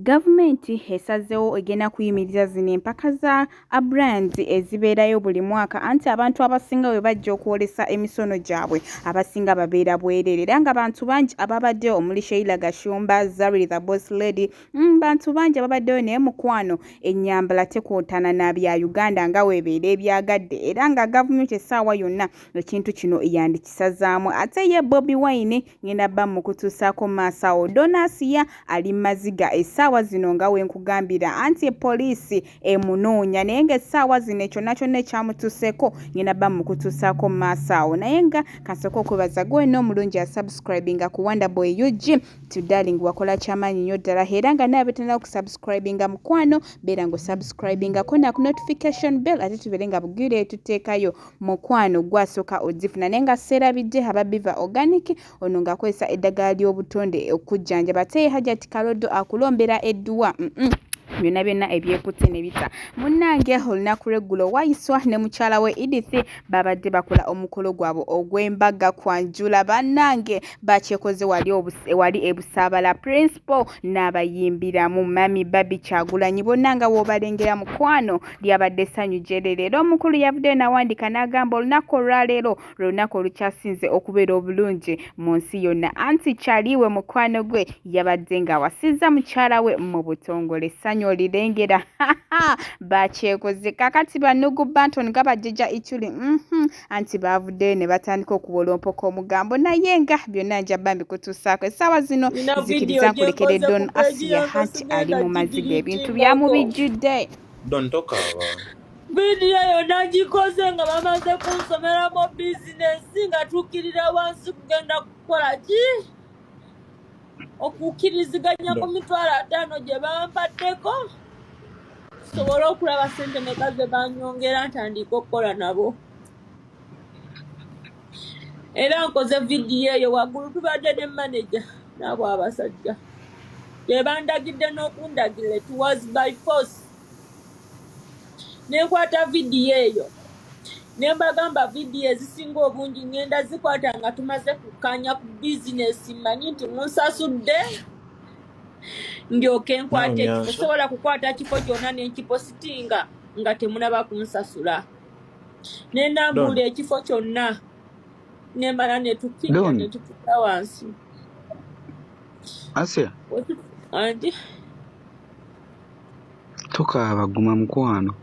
Gavumenti esazeewo egenda kuyimiriza zino empaka za brands ezibeerayo buli mwaka anti abantu abasinga bwe bajja okwolesa emisono gyabwe abasinga babeera bwereere era nga bantu bangi ababaddeyo omuli Sheila Gashumba, Zari the Boss Lady, bantu bangi ababaddeyo naye mukwano ennyambala tekwontana na bya Uganda nga weebeera ebyagadde era nga gavumenti essaawa yonna ekintu kino yandikisazaamu ate ye Bobi Wine ngenda bba mu kutuusaako maaso awo Don Asiyah ali maziga essaawa zino nga wenkugambira anti poliisi emunoonya naye ng'essaawa zino ekyo kyonna ekyamutuuseko ngenda bba mu kutuusaako maaso awo naye nga kansooka okwebaza gwe n'omulungi yasubscribinga ku Wonderboy UG to darling wakola kyamaanyi nnyo ddala era nga nawe betandika okusubscribinga mukwano beera ng'osubscribingako na ku notification bell ate tubeere nga bugwire tuteekayo mukwano gwasooka ogifuna naye nga seerabidde ababiva organic ono ng'akozesa eddagala ly'obutonde okujjanjaba ate ye Hajati Karodo akulombera edduwa byonna ebyekutte ne bita munnange olunaku lw'eggulo Waiswa ne mukyala we Edith babadde bakola omukolo gwabwe ogw'embaga kwanjula bannange bakyekoze wali ebusaabala principal n'abayimbiramu mami Barbie Kyagulanyi bonna nga w'obalengera mukwano lyabadde essanyu gyerere era omukulu yavuddeyo n'awandiika n'agamba olunaku olwaleero lwe olukyasinze okubeera obulungi mu nsi yonna anti kyaliwe mukwano gwe yabadde ng'awasizza mukyala we mu butongole essanyu olirengera bakyekoze kakati banugu Banton nga bajjajja Ichuli anti baavuddeyo ne batandika okubolompoka omugambo naye nga byonna njabba mbikutuusaako essaawa zino zikiriza nkulekere Don Asiyah anti ali mu maziga ebintu byamubijjudde vidiyo yonna gikoze nga bamaze kunsomeramu bizinesi nga tukkirira wansi kugenda kukola ki okukkiriziganya ku mitwalo 5 gye bampaddeko sobola okulaba ssente meka ze banyongera ntandika okukola nabo era nkoze vidiyo eyo waggulu tubadde ne manager n'abo abasajja bye bandagidde n'okundagira it was by force nenkwata vidiyo eyo ne mbagamba vidiyo ezisinga obungi ngenda zikwata nga tumaze kukkaanya ku bizinesi mmanyi nti munsasudde ndyoke nkwate ekifo sobola kukwata kifo kyonna nenkipositinga nga temunaba kunsasula nenambuula ekifo kyonna nemala netukkirira netutuka wansi Asiyah andi tokaaba guma mukwano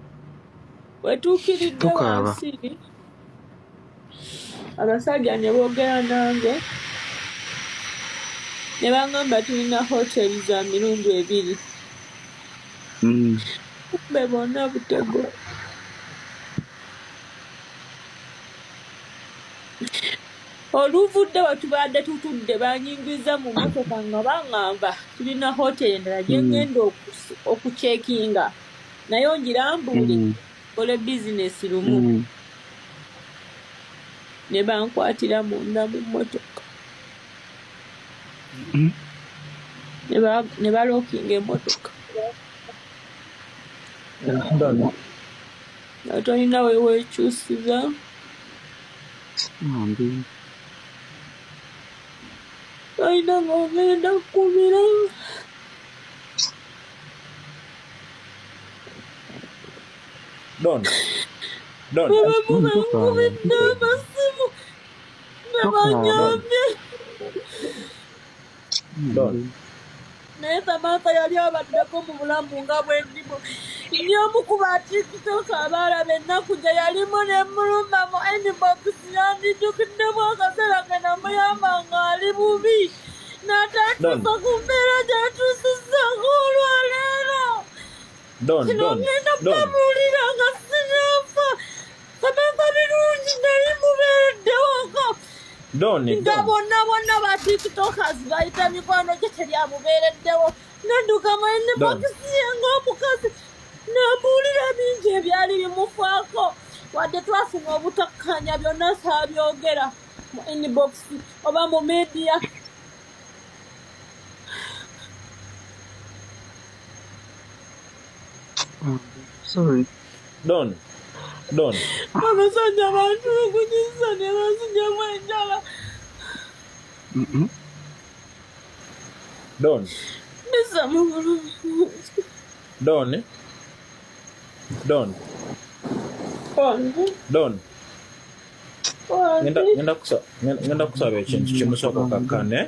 wetuukiridde wansi abasajja ne boogera nange ne bangamba tulina hoteri za mirundi 2 kumbe bonna butego oluvudde wetubadde tutudde banyingiza mu motoka nga baŋŋamba tulina hoteri endala gye ŋŋenda okucekinga naye ongirambuule kole bizinesi lumu ne bankwatira munda mu mmotoka ne balookinga emmotoka nga tolina weweekyusiza tolina ng'ogenda kukumira bebemubengubidde amasimu ne banyambye naye Samantha yali abaddeko mu bulamu nga bwendimu nyomukuba TikTok abaalaba ennaku gye yalimu ne muluma mu inbox yandijjukiddemu akaseera ke namuyamba ng'ali bubi n'atatuusa ku mbeera gy'atuusizzaako olwaleero kino ngenda bamuwulira nga sinaafa Samantha birungi nali mubeereddewoko nga bonna ba TikTokers bayita mikwano gye teryamubeereddewo nadduka mu inbox ye ng'omukazi n'amuwulira bingi ebyali bimufaako wadde twafuna obutakkaanya byonna saabyogera mu inbox oba mu media sorry abasajja bantulugunyisa ne banzigyamu enjala bisa mu bulumi Don. Don. Don. Ngenda kusaba ekintu kimu sooka kakkane.